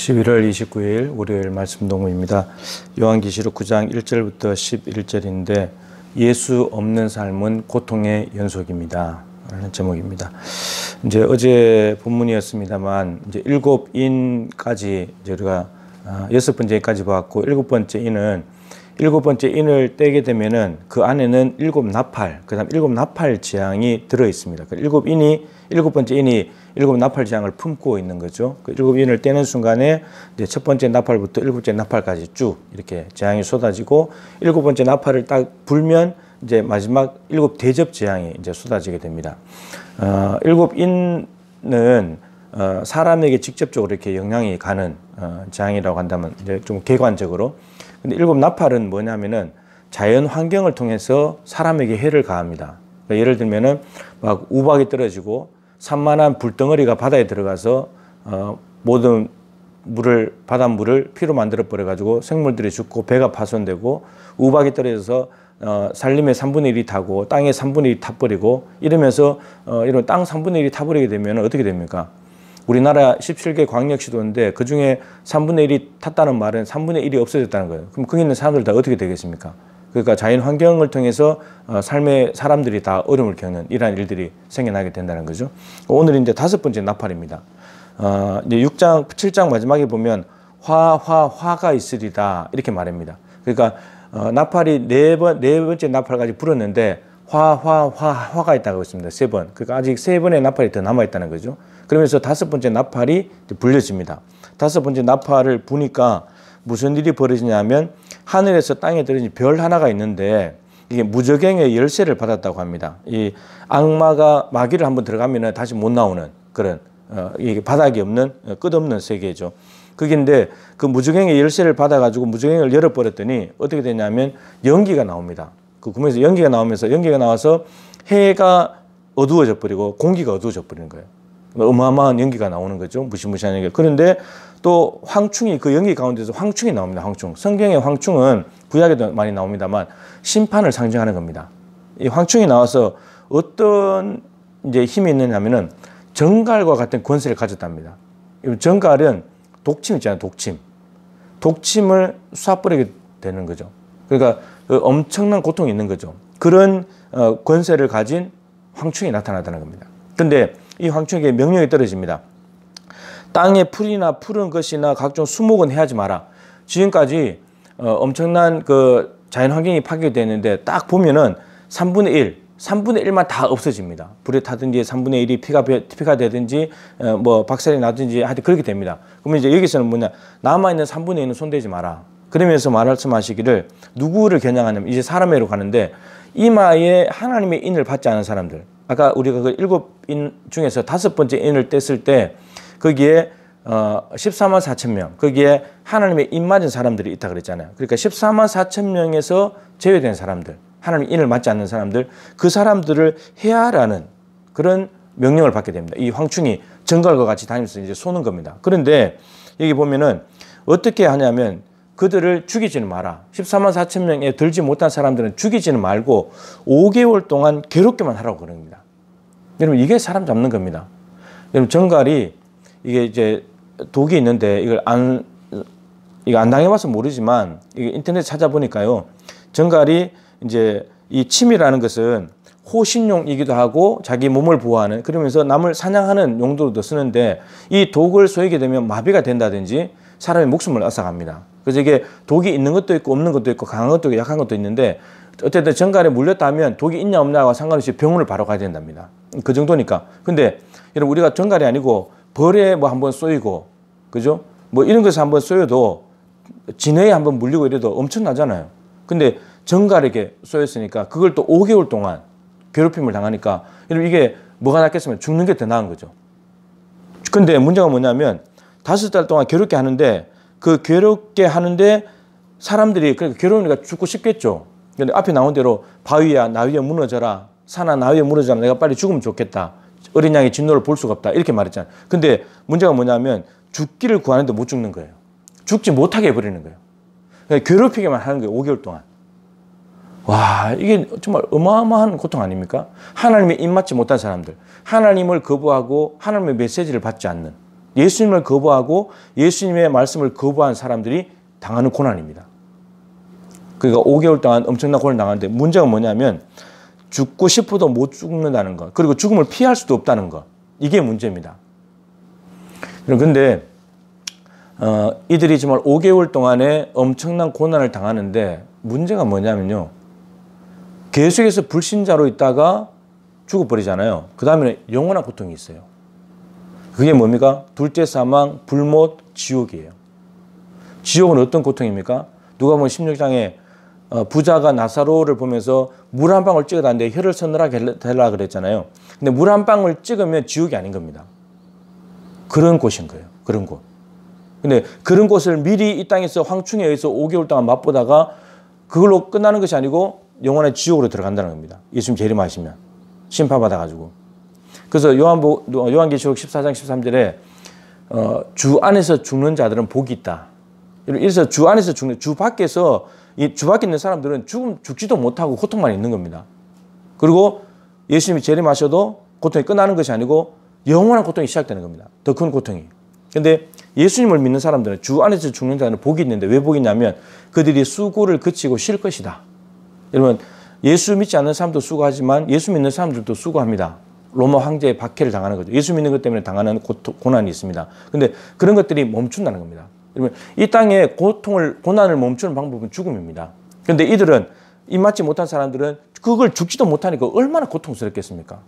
11월 29일 월요일 말씀 동무입니다. 요한계시록 9장 1절부터 11절인데 예수 없는 삶은 고통의 연속입니다 라는 제목입니다. 이제 어제 본문이었습니다만 이제 7인까지 이제 우리가 6번째까지 봤고 7번째 인을 떼게 되면은 그 안에는 7나팔, 그다음 7나팔 재앙이 들어 있습니다. 그 7번째 인이 7나팔 재앙을 품고 있는 거죠. 그 7인을 떼는 순간에 이제 첫 번째 나팔부터 7번째 나팔까지 쭉 이렇게 재앙이 쏟아지고 7번째 나팔을 딱 불면 이제 마지막 7대접 재앙이 이제 쏟아지게 됩니다. 7인은 사람에게 직접적으로 이렇게 영향이 가는 재앙이라고 한다면 이제 좀 객관적으로. 근데 7나팔은 뭐냐면은 자연 환경을 통해서 사람에게 해를 가합니다. 그러니까 예를 들면은 막 우박이 떨어지고 산만한 불덩어리가 바다에 들어가서 모든 바닷물을 피로 만들어 버려 가지고 생물들이 죽고 배가 파손되고, 우박이 떨어져서 산림의 3분의 1이 타고 땅의 3분의 1이 타버리고 이러면서 이런 땅 3분의 1이 타버리게 되면 어떻게 됩니까? 우리나라 17개 광역시도인데 그 중에 3분의 1이 탔다는 말은 3분의 1이 없어졌다는 거예요. 그럼 거기 있는 사람들 다 어떻게 되겠습니까? 그러니까 자연 환경을 통해서 삶의 사람들이 다 어려움을 겪는 이러한 일들이 생겨나게 된다는 거죠. 오늘 이제 5번째 나팔입니다. 이제 6장, 7장 마지막에 보면 화가 있으리다 이렇게 말합니다. 그러니까 나팔이 네 번째 나팔까지 불었는데 화가 있다고 했습니다. 3번. 그러니까 아직 3번의 나팔이 더 남아있다는 거죠. 그러면서 5번째 나팔이 불려집니다. 5번째 나팔을 부니까 무슨 일이 벌어지냐면 하늘에서 땅에 떨어진 별 하나가 있는데 이게 무저갱의 열쇠를 받았다고 합니다. 이 악마가 마귀를 한번 들어가면 다시 못 나오는 그런 이게 바닥이 없는 끝없는 세계죠. 그게인데 그 무저갱의 열쇠를 받아가지고 무저갱을 열어버렸더니 어떻게 되냐면 연기가 나옵니다. 그 구멍에서 연기가 나와서 해가 어두워져 버리고 공기가 어두워져 버리는 거예요. 어마어마한 연기가 나오는 거죠. 무시무시한 연기. 그런데 또 황충이, 그 연기 가운데서 황충이 나옵니다. 황충. 성경의 황충은 구약에도 많이 나옵니다만 심판을 상징하는 겁니다. 이 황충이 나와서 어떤 이제 힘이 있느냐면은 정갈과 같은 권세를 가졌답니다. 정갈은 독침 있잖아요. 독침을 쏴버리게 되는 거죠. 그러니까 엄청난 고통이 있는 거죠. 그런 권세를 가진 황충이 나타나다는 겁니다. 근데 이 황충에게 명령이 떨어집니다. 땅에 풀이나 푸른 것이나 각종 수목은 해하지 마라. 지금까지 엄청난 그 자연 환경이 파괴되는데 딱 보면은 3분의 1만 다 없어집니다. 불에 타든지 3분의 1이 피가 되든지 뭐 박살이 나든지 하여튼 그렇게 됩니다. 그러면 이제 여기서는 뭐냐, 남아있는 3분의 1은 손대지 마라. 그러면서 말씀하시기를 누구를 겨냥하냐면 이제 사람애로 가는데 이마에 하나님의 인을 받지 않은 사람들. 아까 우리가 그 7인 중에서 5번째 인을 뗐을 때 거기에 14만 4천 명, 거기에 하나님의 인 맞은 사람들이 있다 그랬잖아요. 그러니까 14만 4천 명에서 제외된 사람들, 하나님의 인을 맞지 않는 사람들, 그 사람들을 해하라는 그런 명령을 받게 됩니다. 이 황충이 정갈과 같이 다니면서 이제 쏘는 겁니다. 그런데 여기 보면은 어떻게 하냐면 그들을 죽이지는 마라. 14만 4천 명에 들지 못한 사람들은 죽이지는 말고 5개월 동안 괴롭게만 하라고 그럽니다. 여러분, 이게 사람 잡는 겁니다. 여러분, 정갈이 이게 이제 독이 있는데 이거 안 당해봐서 모르지만 이게 인터넷 찾아보니까요. 정갈이 이제 이 침이라는 것은 호신용이기도 하고 자기 몸을 보호하는, 그러면서 남을 사냥하는 용도로도 쓰는데 이 독을 쏘이게 되면 마비가 된다든지 사람의 목숨을 앗아갑니다. 그래서 이게 독이 있는 것도 있고 없는 것도 있고 강한 것도 있고 약한 것도 있는데 어쨌든 정갈에 물렸다 하면 독이 있냐 없냐와 상관없이 병원을 바로 가야 된답니다. 그 정도니까. 근데 여러분, 우리가 정갈이 아니고 벌에 뭐 한번 쏘이고, 그죠? 뭐 이런 것에 한번 쏘여도 진해에 한번 물리고 이래도 엄청나잖아요. 근데 정갈에게 쏘였으니까 그걸 또 5개월 동안 괴롭힘을 당하니까 여러분, 이게 뭐가 낫겠으면 죽는 게 더 나은 거죠. 근데 문제가 뭐냐면 5달 동안 괴롭게 하는데 그 괴롭게 하는데 사람들이 그러니까 괴로우니까 죽고 싶겠죠. 근데 앞에 나온 대로 바위야 나 위에 무너져라, 산아 나 위에 무너져라, 내가 빨리 죽으면 좋겠다, 어린 양의 진노를 볼 수가 없다, 이렇게 말했잖아요. 근데 문제가 뭐냐면 죽기를 구하는데 못 죽는 거예요. 죽지 못하게 해버리는 거예요. 그러니까 괴롭히게만 하는 거예요. 5개월 동안. 와, 이게 정말 어마어마한 고통 아닙니까? 하나님의 입맞지 못한 사람들, 하나님을 거부하고 하나님의 메시지를 받지 않는 예수님을 거부하고 예수님의 말씀을 거부한 사람들이 당하는 고난입니다. 그러니까 5개월 동안 엄청난 고난을 당하는데 문제가 뭐냐면 죽고 싶어도 못 죽는다는 것, 그리고 죽음을 피할 수도 없다는 것, 이게 문제입니다. 그런데 이들이 정말 5개월 동안에 엄청난 고난을 당하는데 문제가 뭐냐면요, 계속해서 불신자로 있다가 죽어버리잖아요. 그 다음에는 영원한 고통이 있어요. 그게 뭡니까? 둘째 사망, 불못, 지옥이에요. 지옥은 어떤 고통입니까? 누가복음 16장에 부자가 나사로를 보면서 물 한 방울 찍어놨는데 혀를 서늘하게 해라 그랬잖아요. 근데 물 한 방울 찍으면 지옥이 아닌 겁니다. 그런 곳인 거예요. 그런 곳. 근데 그런 곳을 미리 이 땅에서 황충에 의해서 5개월 동안 맛보다가 그걸로 끝나는 것이 아니고 영원한 지옥으로 들어간다는 겁니다. 예수님 재림하시면 심판받아가지고. 그래서 요한계시록 14장 13절에 주 안에서 죽는 자들은 복이 있다. 이래서 주 안에서 죽는, 주 밖에서, 주 밖에 있는 사람들은 죽지도 못하고 고통만 있는 겁니다. 그리고 예수님이 재림하셔도 고통이 끝나는 것이 아니고 영원한 고통이 시작되는 겁니다. 더 큰 고통이. 근데 예수님을 믿는 사람들은 주 안에서 죽는 자는 복이 있는데 왜 복이 있냐면 그들이 수고를 그치고 쉴 것이다. 여러분, 예수 믿지 않는 사람도 수고하지만 예수 믿는 사람들도 수고합니다. 로마 황제의 박해를 당하는 거죠. 예수 믿는 것 때문에 당하는 고난이 있습니다. 근데 그런 것들이 멈춘다는 겁니다. 여러분, 이 땅의 고난을 멈추는 방법은 죽음입니다. 그런데 이들은 입맞지 못한 사람들은 그걸 죽지도 못하니까 얼마나 고통스럽겠습니까?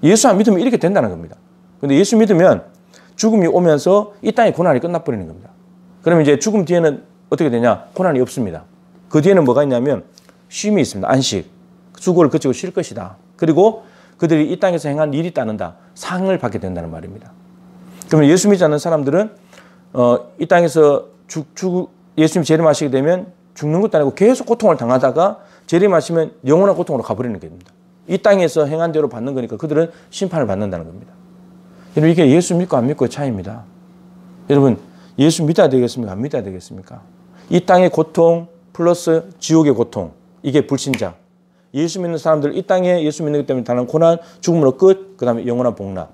예수 안 믿으면 이렇게 된다는 겁니다. 근데 예수 믿으면 죽음이 오면서 이 땅의 고난이 끝나버리는 겁니다. 그러면 이제 죽음 뒤에는 어떻게 되냐? 고난이 없습니다. 그 뒤에는 뭐가 있냐면 쉼이 있습니다. 안식. 수고를 그치고 쉴 것이다. 그리고 그들이 이 땅에서 행한 일이 따른다. 상을 받게 된다는 말입니다. 그러면 예수 믿지 않는 사람들은 이 땅에서 예수님이 재림하시게 되면 죽는 것도 아니고 계속 고통을 당하다가 재림하시면 영원한 고통으로 가버리는 겁니다. 이 땅에서 행한 대로 받는 거니까 그들은 심판을 받는다는 겁니다. 여러분, 이게 예수 믿고 안 믿고의 차이입니다. 여러분, 예수 믿어야 되겠습니까? 안 믿어야 되겠습니까? 이 땅의 고통 플러스 지옥의 고통, 이게 불신자. 예수 믿는 사람들, 이 땅에 예수 믿는 것 때문에 당하는 고난, 죽음으로 끝, 그 다음에 영원한 복락.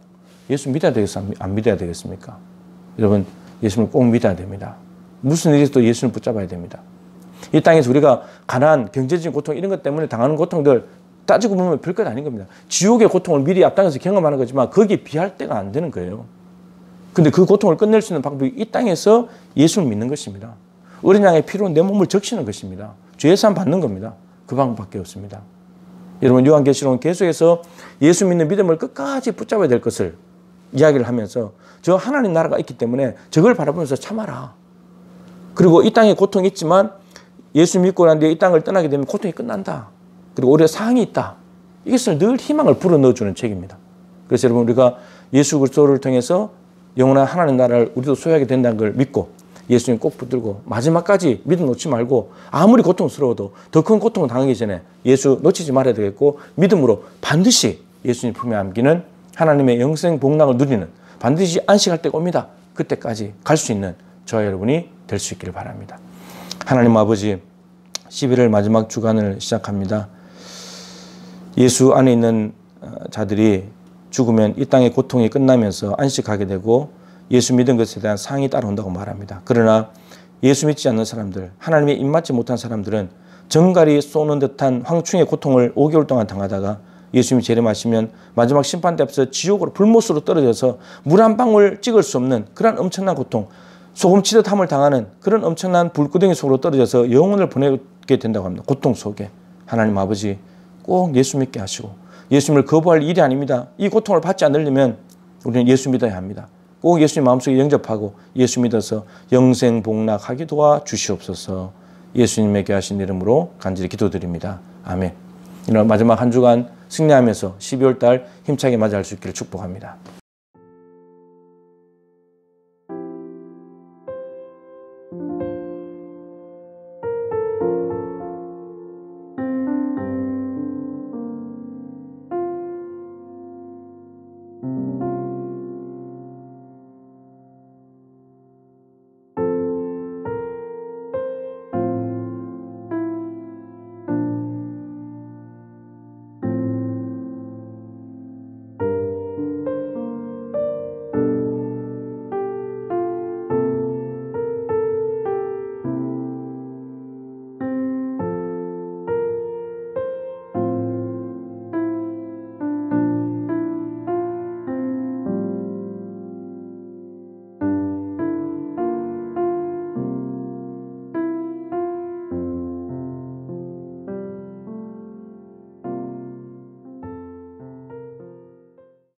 예수 믿어야 되겠습니까? 안 믿어야 되겠습니까? 여러분, 예수님을 꼭 믿어야 됩니다. 무슨 일이 있어도 예수님을 붙잡아야 됩니다. 이 땅에서 우리가 가난, 경제적인 고통 이런 것 때문에 당하는 고통들 따지고 보면 별것 아닌 겁니다. 지옥의 고통을 미리 앞당겨서 경험하는 거지만 거기에 비할 때가 안 되는 거예요. 근데 그 고통을 끝낼 수 있는 방법이 이 땅에서 예수를 믿는 것입니다. 어린 양의 피로 내 몸을 적시는 것입니다. 죄의 사함 받는 겁니다. 그 방법밖에 없습니다. 여러분, 요한계시록은 계속해서 예수 믿는 믿음을 끝까지 붙잡아야 될 것을 이야기를 하면서 저 하나님 나라가 있기 때문에 저걸 바라보면서 참아라. 그리고 이 땅에 고통이 있지만 예수 믿고 난 뒤에 이 땅을 떠나게 되면 고통이 끝난다. 그리고 오히려 상이 있다. 이것을 늘 희망을 불어넣어주는 책입니다. 그래서 여러분, 우리가 예수 그리스도를 통해서 영원한 하나님 나라를 우리도 소유하게 된다는 걸 믿고 예수님 꼭 붙들고 마지막까지 믿음 놓지 말고 아무리 고통스러워도 더 큰 고통을 당하기 전에 예수 놓치지 말아야 되겠고 믿음으로 반드시 예수님 품에 안기는 하나님의 영생 복락을 누리는 반드시 안식할 때가 옵니다. 그때까지 갈 수 있는 저와 여러분이 될 수 있기를 바랍니다. 하나님 아버지, 11월 마지막 주간을 시작합니다. 예수 안에 있는 자들이 죽으면 이 땅의 고통이 끝나면서 안식하게 되고 예수 믿은 것에 대한 상이 따라온다고 말합니다. 그러나 예수 믿지 않는 사람들, 하나님의 입맞지 못한 사람들은 정갈이 쏘는 듯한 황충의 고통을 5개월 동안 당하다가 예수님이 재림하시면 마지막 심판대 앞에서 지옥으로 불못으로 떨어져서 물 한 방울 찍을 수 없는 그런 엄청난 고통, 소금치듯 함을 당하는 그런 엄청난 불구덩이 속으로 떨어져서 영혼을 보내게 된다고 합니다. 고통 속에. 하나님 아버지, 꼭 예수 믿게 하시고 예수님을 거부할 일이 아닙니다. 이 고통을 받지 않으려면 우리는 예수 믿어야 합니다. 꼭 예수님 마음속에 영접하고 예수 믿어서 영생 복락하게 도와주시옵소서. 예수님에게 하신 이름으로 간절히 기도드립니다. 아멘. 이날 마지막 한 주간 승리하면서 12월 달 힘차게 맞이할 수 있기를 축복합니다.